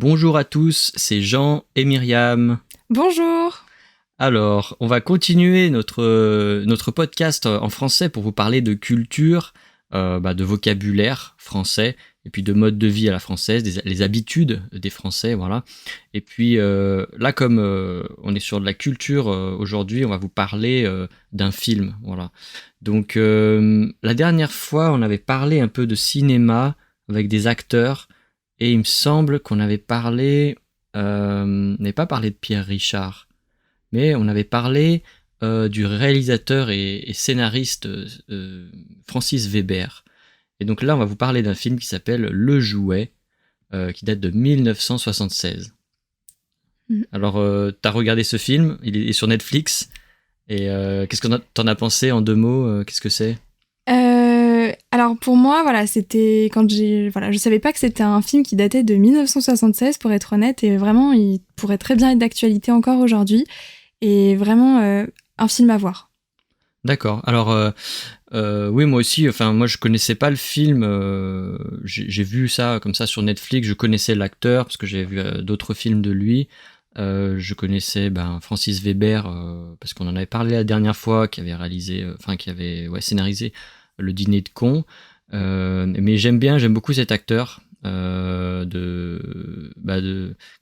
Bonjour à tous, c'est Jean et Myriam. Bonjour. Alors, on va continuer notre podcast en français pour vous parler de culture, de vocabulaire français, et puis de mode de vie à la française, les habitudes des Français, voilà. Et puis là, comme on est sur de la culture aujourd'hui, on va vous parler d'un film, voilà. Donc, la dernière fois, on avait parlé un peu de cinéma avec des acteurs, et il me semble qu'on avait parlé, on n'avait pas parlé de Pierre Richard, mais on avait parlé du réalisateur et scénariste Francis Weber. Et donc là, on va vous parler d'un film qui s'appelle Le Jouet, qui date de 1976. Alors, t'as regardé ce film, il est sur Netflix, et qu'est-ce que t'en as pensé en 2 mots, qu'est-ce que c'est ? Alors pour moi, voilà, c'était quand je savais pas que c'était un film qui datait de 1976 pour être honnête, et vraiment il pourrait très bien être d'actualité encore aujourd'hui, et vraiment un film à voir. D'accord. Alors oui, moi aussi. Enfin, moi je connaissais pas le film. J'ai vu ça comme ça sur Netflix. Je connaissais l'acteur parce que j'avais vu d'autres films de lui. Je connaissais Francis Weber parce qu'on en avait parlé la dernière fois, qui avait réalisé, qui avait scénarisé Le Dîner de cons. Mais j'aime beaucoup cet acteur. Comment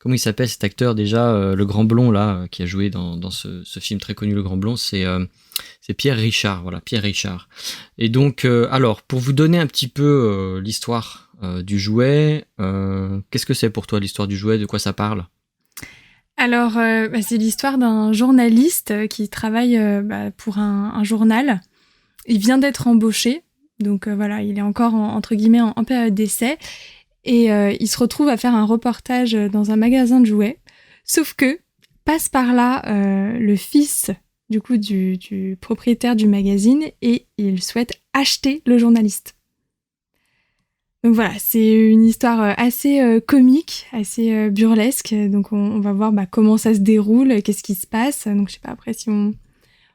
il s'appelle cet acteur déjà, le grand blond là, qui a joué dans ce film très connu, Le Grand Blond, c'est Pierre Richard, voilà, Pierre Richard. Et donc, alors, pour vous donner un petit peu l'histoire du jouet, qu'est-ce que c'est pour toi l'histoire du jouet, de quoi ça parle ? Alors, c'est l'histoire d'un journaliste qui travaille pour un journal. Il vient d'être embauché, donc voilà, il est encore entre guillemets en période d'essai. Et il se retrouve à faire un reportage dans un magasin de jouets. Sauf que passe par là le fils du propriétaire du magazine, et il souhaite acheter le journaliste. Donc voilà, c'est une histoire assez comique, assez burlesque. Donc on va voir comment ça se déroule, qu'est-ce qui se passe. Donc je sais pas, après si on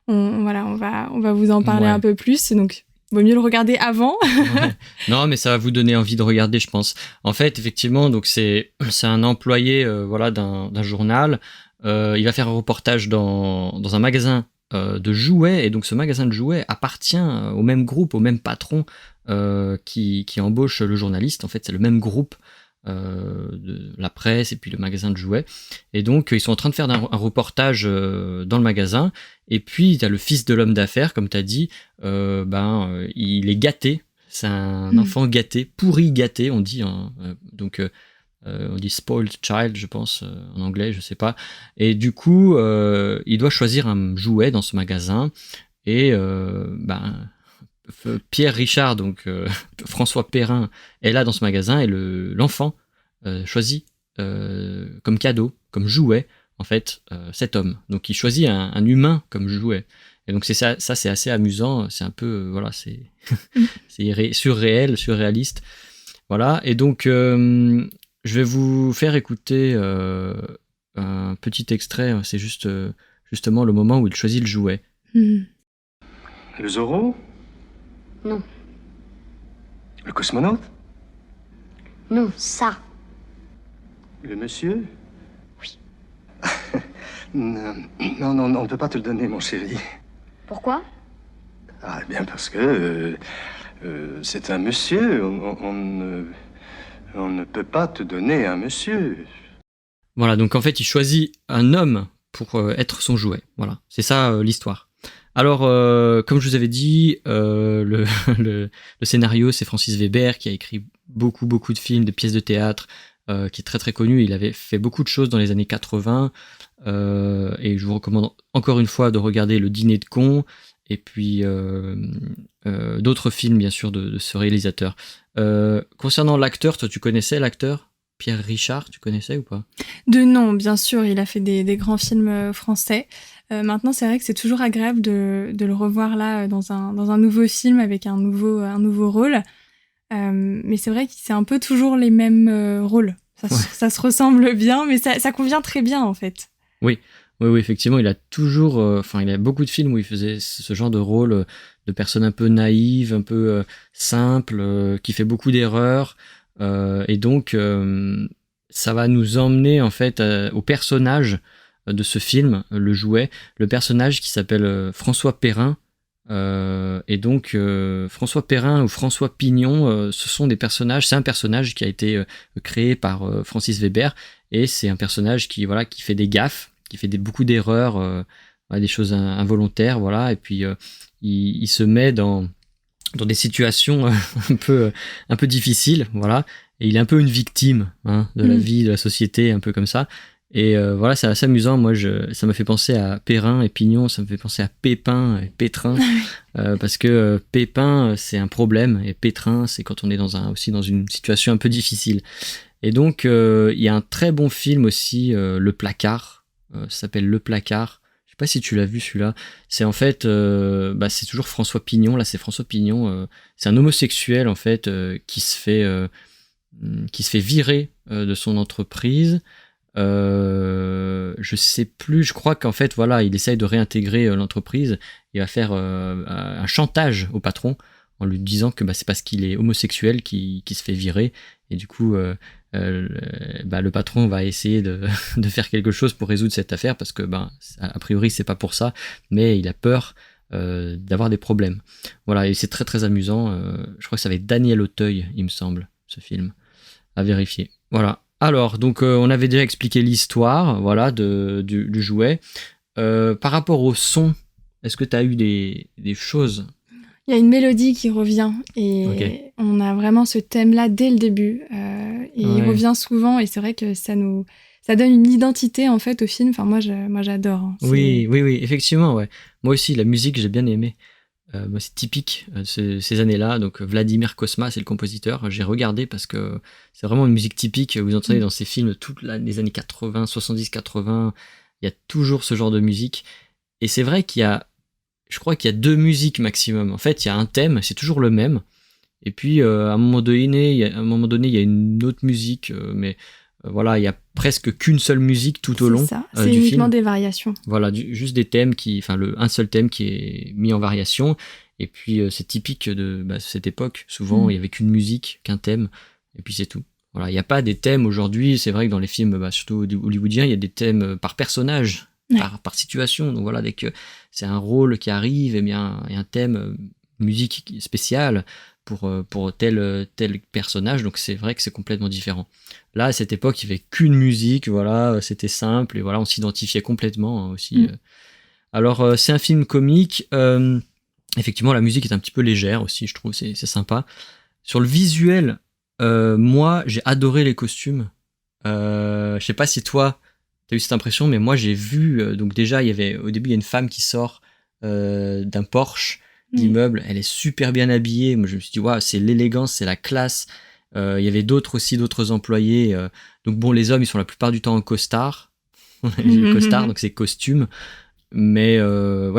va vous en parler un peu plus. Donc vaut mieux le regarder avant. Ouais. Non, mais ça va vous donner envie de regarder, je pense. En fait, effectivement, donc c'est un employé d'un journal. Il va faire un reportage dans un magasin de jouets, et donc ce magasin de jouets appartient au même groupe, au même patron qui embauche le journaliste. En fait, c'est le même groupe de la presse et puis le magasin de jouets. Et donc, ils sont en train de faire un reportage dans le magasin. Et puis, il y a le fils de l'homme d'affaires, comme tu as dit, il est gâté. C'est un enfant gâté, pourri gâté, on dit. Hein. On dit spoiled child, je pense, en anglais, je sais pas. Et du coup, il doit choisir un jouet dans ce magasin. Et Pierre Richard, donc François Perrin, est là dans ce magasin, et l'enfant choisit comme cadeau, comme jouet, en fait, cet homme. Donc il choisit un humain comme jouet. Et donc c'est ça c'est assez amusant, c'est un peu, c'est surréaliste. Voilà, et donc je vais vous faire écouter un petit extrait, c'est justement le moment où il choisit le jouet. Le Zorro ? Non. Le cosmonaute ? Non, ça. Le monsieur ? Oui. Non, on ne peut pas te le donner, mon chéri. Pourquoi ? Ah, bien parce que c'est un monsieur. On ne peut pas te donner un monsieur. Voilà, donc en fait, il choisit un homme pour être son jouet. Voilà, c'est ça l'histoire. Alors, comme je vous avais dit, le scénario, c'est Francis Weber, qui a écrit beaucoup de films, de pièces de théâtre, qui est très très connu. Il avait fait beaucoup de choses dans les années 80, et je vous recommande encore une fois de regarder Le Dîner de cons, et puis d'autres films, bien sûr, de ce réalisateur. Concernant l'acteur, toi, tu connaissais l'acteur Pierre Richard, tu connaissais ou pas ? De nom, bien sûr, il a fait des grands films français. Maintenant, c'est vrai que c'est toujours agréable de le revoir là dans un nouveau film avec un nouveau rôle. Mais c'est vrai que c'est un peu toujours les mêmes rôles. Ça se ressemble bien, mais ça convient très bien en fait. Oui, effectivement, il a toujours, il a beaucoup de films où il faisait ce genre de rôle de personne un peu naïve, un peu simple, qui fait beaucoup d'erreurs, et donc ça va nous emmener en fait au personnage de ce film, le jouet, le personnage qui s'appelle François Perrin. Et donc François Perrin ou François Pignon, ce sont des personnages. C'est un personnage qui a été créé par Francis Weber, et c'est un personnage qui fait des gaffes, qui fait beaucoup d'erreurs, des choses involontaires, voilà. Et puis il se met dans des situations un peu difficiles, voilà. Et il est un peu une victime de la vie, de la société, un peu comme ça. Et voilà, c'est assez amusant. Moi, ça me fait penser à Perrin et Pignon, ça me fait penser à Pépin et Pétrin, parce que Pépin, c'est un problème, et Pétrin, c'est quand on est aussi dans une situation un peu difficile. Et donc, il y a un très bon film aussi, Le Placard, ça s'appelle Le Placard. Je sais pas si tu l'as vu celui-là. C'est en fait, c'est toujours François Pignon. Là, c'est François Pignon. C'est un homosexuel en fait qui se fait virer de son entreprise. Je sais plus, je crois qu'en fait voilà, il essaye de réintégrer l'entreprise. Il va faire un chantage au patron en lui disant que c'est parce qu'il est homosexuel qu'il se fait virer, et du coup le patron va essayer de faire quelque chose pour résoudre cette affaire, parce que a priori c'est pas pour ça, mais il a peur d'avoir des problèmes. Voilà, et c'est très très amusant. Je crois que c'est avec Daniel Auteuil, il me semble, ce film, à vérifier. Voilà. Alors, donc, on avait déjà expliqué l'histoire, voilà, du jouet. Par rapport au son, est-ce que tu as eu des choses? Il y a une mélodie qui revient, et on a vraiment ce thème-là dès le début. Et il revient souvent, et c'est vrai que ça donne une identité, en fait, au film. Enfin, moi j'adore. Oui, effectivement, ouais. Moi aussi, la musique, j'ai bien aimé. C'est typique de ces années-là. Donc Vladimir Cosma, c'est le compositeur. J'ai regardé parce que c'est vraiment une musique typique. Vous entendez dans ces films toutes les années 80, 70, 80. Il y a toujours ce genre de musique. Et c'est vrai je crois qu'il y a 2 musiques maximum. En fait, il y a un thème, c'est toujours le même. Et puis à un moment donné, il y a une autre musique, mais voilà, il y a presque qu'une seule musique tout au long du film. C'est uniquement des variations. Voilà, juste des thèmes un seul thème qui est mis en variation. Et puis c'est typique de cette époque. Souvent, il y avait qu'une musique, qu'un thème, et puis c'est tout. Voilà, il n'y a pas des thèmes aujourd'hui. C'est vrai que dans les films, surtout hollywoodiens, il y a des thèmes par personnage, par situation. Donc voilà, dès que c'est un rôle qui arrive, eh bien, il y a un thème, musique spéciale pour tel personnage. Donc c'est vrai que c'est complètement différent. Là, à cette époque, il n'y avait qu'une musique, voilà, c'était simple, et voilà, on s'identifiait complètement aussi. Alors, c'est un film comique. Effectivement, la musique est un petit peu légère aussi, je trouve, c'est sympa. Sur le visuel, moi, j'ai adoré les costumes. Je sais pas si toi, tu as eu cette impression, mais moi, j'ai vu, donc déjà, au début, il y a une femme qui sort d'un Porsche d'immeuble, elle est super bien habillée. Moi, je me suis dit, waouh, c'est l'élégance, c'est la classe. Il y avait d'autres employés. Donc bon, les hommes, ils sont la plupart du temps en costard. Les costards, donc c'est costumes. Mais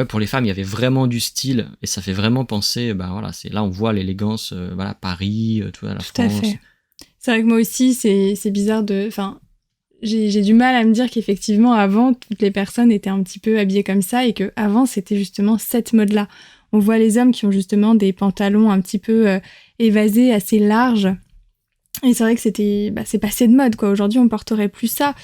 pour les femmes, il y avait vraiment du style, et ça fait vraiment penser, voilà, là on voit l'élégance, voilà, Paris, la France. Tout à fait. C'est vrai que moi aussi, c'est bizarre j'ai du mal à me dire qu'effectivement, avant, toutes les personnes étaient un petit peu habillées comme ça, et qu'avant, c'était justement cette mode-là. On voit les hommes qui ont justement des pantalons un petit peu évasés, assez larges. Et c'est vrai que c'est passé de mode, quoi. Aujourd'hui, on porterait plus ça.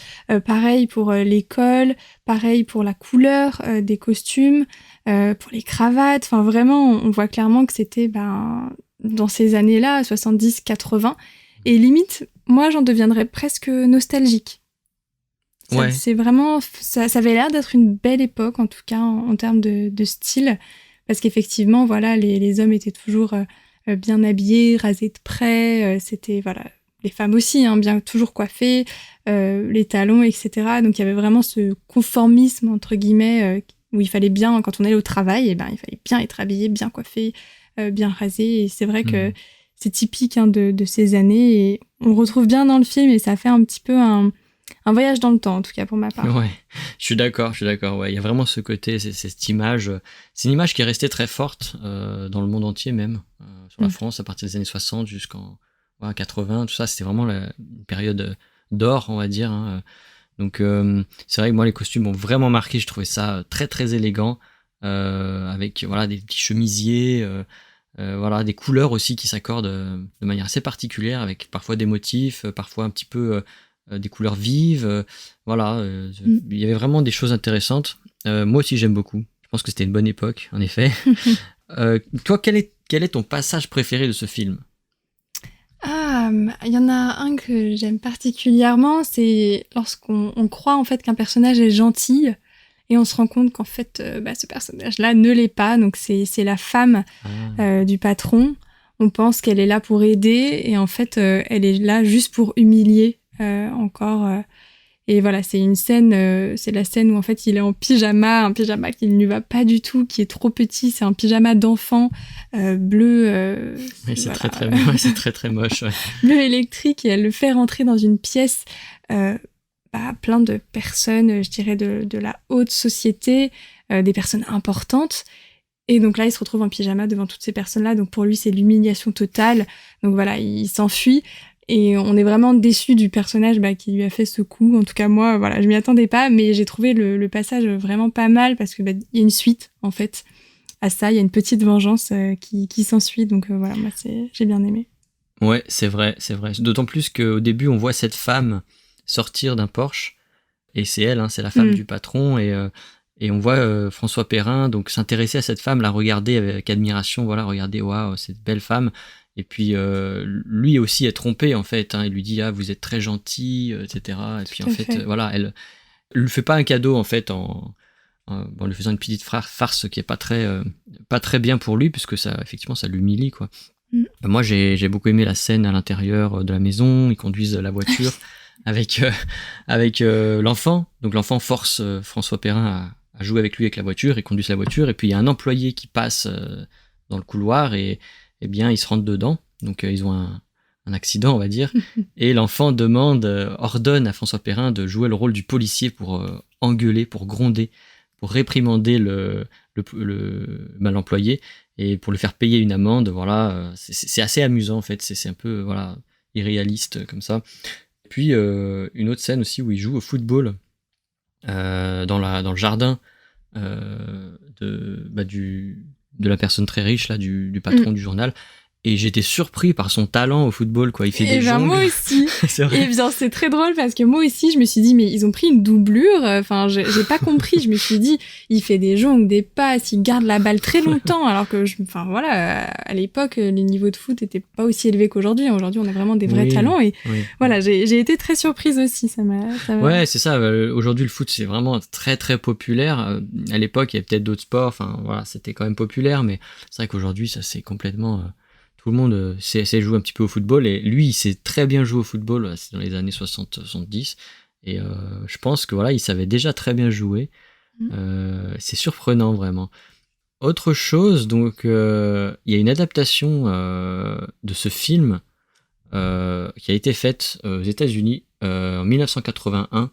Pareil pour l'école, pareil pour la couleur des costumes, pour les cravates. Enfin, vraiment, on voit clairement que c'était dans ces années-là, 70, 80. Et limite, moi, j'en deviendrais presque nostalgique. Ouais. C'est vraiment... Ça avait l'air d'être une belle époque, en tout cas, en termes de style. Parce qu'effectivement, voilà, les hommes étaient toujours bien habillés, rasés de près. C'était, voilà, les femmes aussi, bien toujours coiffées, les talons, etc. Donc, il y avait vraiment ce conformisme, entre guillemets, où il fallait bien, quand on allait au travail, il fallait bien être habillé, bien coiffé, bien rasé. Et c'est vrai que c'est typique de ces années. Et on retrouve bien dans le film, et ça fait un petit peu un voyage dans le temps, en tout cas pour ma part. Ouais, je suis d'accord. Ouais, il y a vraiment ce côté, c'est cette image. C'est une image qui est restée très forte dans le monde entier, même sur la France, à partir des années 60 jusqu'en 80. Tout ça, c'était vraiment une période d'or, on va dire. Donc, c'est vrai que moi, les costumes m'ont vraiment marqué. Je trouvais ça très très élégant, avec voilà des petits chemisiers. Voilà, des couleurs aussi qui s'accordent de manière assez particulière, avec parfois des motifs, parfois un petit peu des couleurs vives. Voilà, il y avait vraiment des choses intéressantes. Moi aussi, j'aime beaucoup. Je pense que c'était une bonne époque, en effet. Toi, quel est ton passage préféré de ce film ? Ah, il y en a un que j'aime particulièrement, c'est lorsqu'on croit en fait qu'un personnage est gentil et on se rend compte qu'en fait ce personnage-là ne l'est pas. Donc c'est la femme du patron. On pense qu'elle est là pour aider et en fait elle est là juste pour humilier encore. Et voilà, c'est une scène, c'est la scène où en fait il est en pyjama, un pyjama qui ne lui va pas du tout, qui est trop petit, c'est un pyjama d'enfant bleu. Oui, c'est voilà. c'est très très moche. Ouais. Bleu électrique, et elle le fait rentrer dans une pièce plein de personnes, je dirais de la haute société, des personnes importantes. Et donc là, il se retrouve en pyjama devant toutes ces personnes-là. Donc pour lui, c'est l'humiliation totale. Donc voilà, il s'enfuit. Et on est vraiment déçus du personnage qui lui a fait ce coup. En tout cas, moi, voilà, je m'y attendais pas, mais j'ai trouvé le passage vraiment pas mal parce que il y a une suite, en fait, à ça. Il y a une petite vengeance qui s'ensuit. Donc voilà, moi, j'ai bien aimé. Ouais, c'est vrai, c'est vrai. D'autant plus qu'au début, on voit cette femme sortir d'un Porsche et c'est elle, hein, c'est la femme du patron et on voit François Perrin donc s'intéresser à cette femme, la regarder avec admiration. Voilà, regarder, waouh, cette belle femme. Et puis lui aussi est trompé en fait, hein, il lui dit vous êtes très gentil, etc. Et puis en fait, voilà, elle lui fait pas un cadeau en fait en lui faisant une petite farce qui est pas très bien pour lui puisque ça effectivement ça l'humilie quoi. Moi j'ai beaucoup aimé la scène à l'intérieur de la maison, ils conduisent la voiture avec l'enfant, donc l'enfant force François Perrin à jouer avec lui avec la voiture, ils conduisent la voiture et puis il y a un employé qui passe dans le couloir et eh bien, ils se rentrent dedans. Donc, ils ont un accident, on va dire. Et l'enfant ordonne à François Perrin de jouer le rôle du policier pour engueuler, pour gronder, pour réprimander l'employé et pour lui faire payer une amende. Voilà, c'est assez amusant, en fait. C'est un peu voilà, irréaliste comme ça. Et puis, une autre scène aussi où il joue au football dans le jardin de la personne très riche là du patron du journal et j'étais surpris par son talent au football quoi, il fait des jongles. Moi aussi. C'est vrai. Et bien c'est très drôle parce que moi aussi je me suis dit mais ils ont pris une doublure, enfin j'ai pas compris, je me suis dit il fait des jongles, des passes, il garde la balle très longtemps alors que à l'époque les niveaux de foot étaient pas aussi élevés qu'aujourd'hui. Aujourd'hui on a vraiment des vrais talents et voilà, j'ai été très surprise aussi, ça m'a... Ouais, c'est ça, aujourd'hui le foot c'est vraiment très très populaire. À l'époque il y avait peut-être d'autres sports, enfin voilà, c'était quand même populaire mais c'est vrai qu'aujourd'hui ça c'est complètement tout le monde sait jouer un petit peu au football et lui il sait très bien jouer au football, c'est dans les années 60-70 et je pense que voilà il savait déjà très bien jouer. C'est surprenant vraiment. Autre chose, donc il y a une adaptation de ce film qui a été faite aux États-Unis en 1981.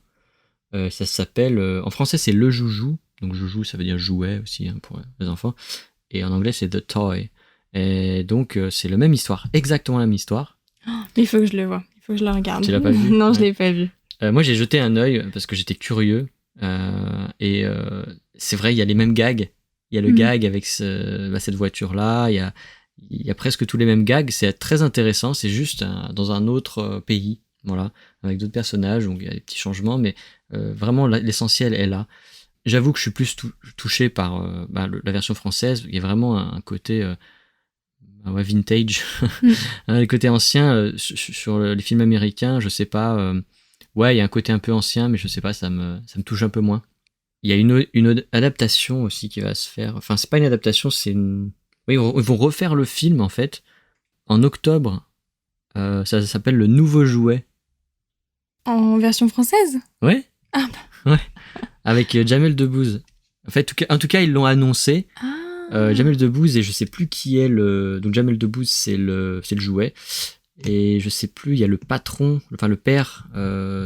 Ça s'appelle, en français c'est Le Joujou, donc joujou ça veut dire jouet aussi hein, pour les enfants, et en anglais c'est The Toy. Et donc, c'est la même histoire, exactement la même histoire. Il faut que je le vois, il faut que je le regarde. Tu l'as pas vu ? Non, ouais. Je l'ai pas vu. Moi, j'ai jeté un œil parce que j'étais curieux. Et c'est vrai, il y a les mêmes gags. Il y a le gag avec cette voiture-là. Il y a presque tous les mêmes gags. C'est très intéressant. C'est juste dans un autre pays, voilà, avec d'autres personnages. Donc, il y a des petits changements, mais vraiment, l'essentiel est là. J'avoue que je suis plus touché par la version française. Il y a vraiment un côté... vintage, le côté ancien sur les films américains, je sais pas, il y a un côté un peu ancien, mais je sais pas, ça me touche un peu moins. Il y a une adaptation aussi qui va se faire, enfin c'est pas une adaptation, ils vont refaire le film en fait, en octobre, ça s'appelle Le Nouveau Jouet. En version française ? Ouais. Ah ouais. Avec Jamel Debbouze. En tout cas, ils l'ont annoncé. Jamel Debbouze et je sais plus qui est donc Jamel Debbouze c'est le jouet et je sais plus, il y a le patron, enfin le père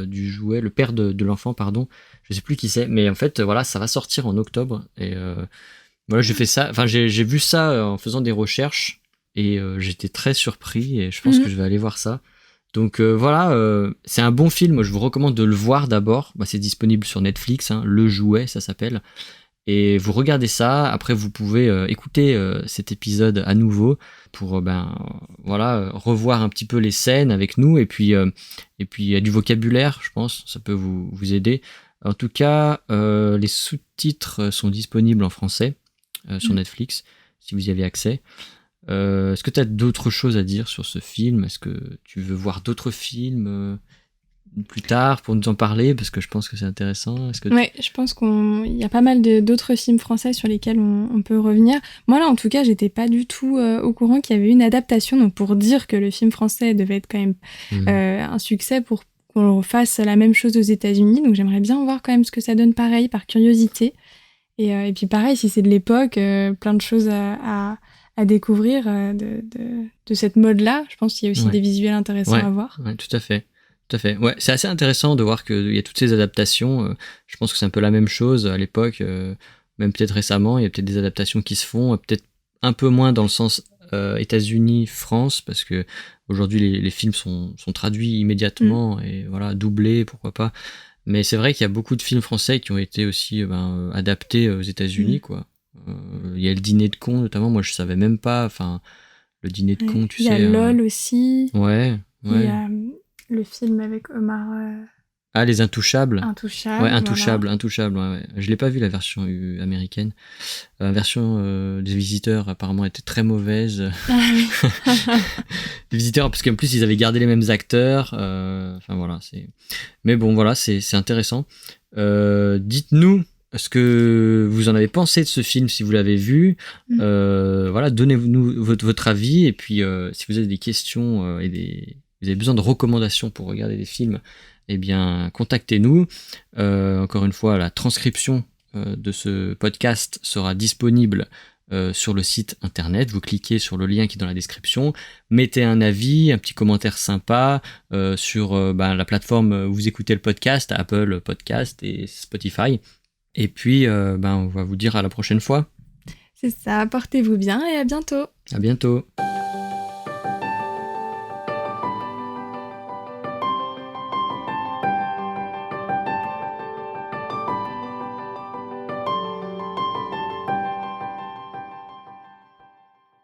du jouet, le père de l'enfant pardon, je sais plus qui c'est, mais en fait voilà, ça va sortir en octobre et voilà, j'ai fait ça, enfin j'ai vu ça en faisant des recherches et j'étais très surpris et je pense que je vais aller voir ça. Donc voilà, c'est un bon film, je vous recommande de le voir d'abord. C'est disponible sur Netflix, hein, Le Jouet ça s'appelle. Et vous regardez ça, après vous pouvez écouter cet épisode à nouveau pour revoir un petit peu les scènes avec nous, et puis il y a du vocabulaire, je pense, ça peut vous aider. En tout cas, les sous-titres sont disponibles en français sur Netflix, si vous y avez accès. Est-ce que tu as d'autres choses à dire sur ce film ? Est-ce que tu veux voir d'autres films plus tard pour nous en parler, parce que je pense que c'est intéressant. Oui, je pense qu'il y a pas mal d'autres films français sur lesquels on peut revenir. Moi, là, en tout cas, j'étais pas du tout au courant qu'il y avait une adaptation, donc pour dire que le film français devait être quand même un succès pour qu'on fasse la même chose aux États-Unis. Donc j'aimerais bien voir quand même ce que ça donne pareil, par curiosité. Et puis pareil, si c'est de l'époque, plein de choses à découvrir de cette mode-là. Je pense qu'il y a aussi des visuels intéressants à voir. Oui, tout à fait. Tout à fait. Ouais, c'est assez intéressant de voir qu'il y a toutes ces adaptations. Je pense que c'est un peu la même chose à l'époque, même peut-être récemment. Il y a peut-être des adaptations qui se font, peut-être un peu moins dans le sens États-Unis, France, parce que aujourd'hui les films sont traduits immédiatement et voilà, doublés, pourquoi pas. Mais c'est vrai qu'il y a beaucoup de films français qui ont été aussi adaptés aux États-Unis, quoi. Il y a le Dîner de cons, notamment. Moi, je savais même pas. Enfin, le Dîner de cons, tu sais. Il y a LOL aussi. Ouais. Il y a le film avec Omar. Ah, Les Intouchables. Intouchables. Intouchables. Ouais. Je l'ai pas vu la version américaine. La version des Visiteurs apparemment était très mauvaise. Les Visiteurs, parce qu'en plus ils avaient gardé les mêmes acteurs. Enfin voilà, c'est. Mais bon, voilà, c'est intéressant. Dites-nous ce que vous en avez pensé de ce film, si vous l'avez vu. Voilà, donnez-nous votre avis, et puis si vous avez des questions vous avez besoin de recommandations pour regarder des films, eh bien, contactez-nous. Encore une fois, la transcription de ce podcast sera disponible sur le site internet. Vous cliquez sur le lien qui est dans la description. Mettez un avis, un petit commentaire sympa sur la plateforme où vous écoutez le podcast, Apple Podcast et Spotify. Et puis, on va vous dire à la prochaine fois. C'est ça, portez-vous bien et à bientôt. À bientôt.